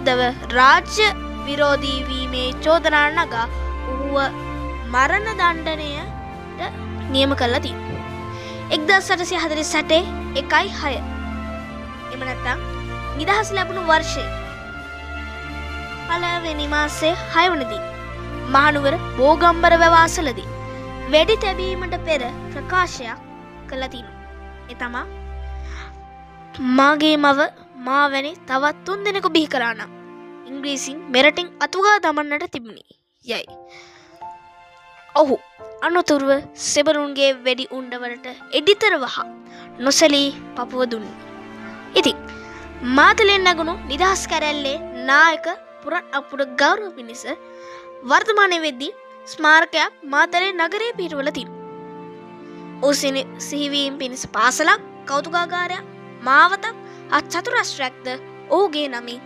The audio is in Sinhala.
විරුද්ධව රාජ්‍ය විරෝධී වීමේ චෝදනා නගා ඌව මරණ දණ්ඩනයට නියම කළා තියෙනවා. 1848 1/6 එම නැත්නම් නිදහස් ලැබුණු වර්ෂයේ පළවෙනි මාසයේ 6 වන දින මහනුවර බෝගම්බර වැව අසලදී වෙඩි තැබීමට පෙර ප්‍රකාශයක් කළා තිනවා. ඒ තමයි මාගේ මව මා වැනි තවත් 3 දෙනෙකු බිහි කරා නම් ඉංග්‍රීසින් මෙරටින් අතුගා දමන්නට තිබුණි යයි. ඔහු අනුතුරුව සෙබරුන්ගේ වෙඩි උණ්ඩවලට එඩිතර වහ නොසලී පපුව දුන්නේ. ඉතින් මාතලෙන් නැගුණු නිදහස් කැරැල්ලේ නායක පුරන් අපුඩ ගෞරව පිණිස වර්තමානයේ වෙද්දී ස්මාරකයක් මාතලේ නගරයේ පිහිටුවලා තිබෙනවා. ඔහු සිහිවීම පිණිස පාසලක්, කෞතුකාගාරයක්, මාවතක්, චතුරස්‍රයක්ද ඔහුගේ නමින්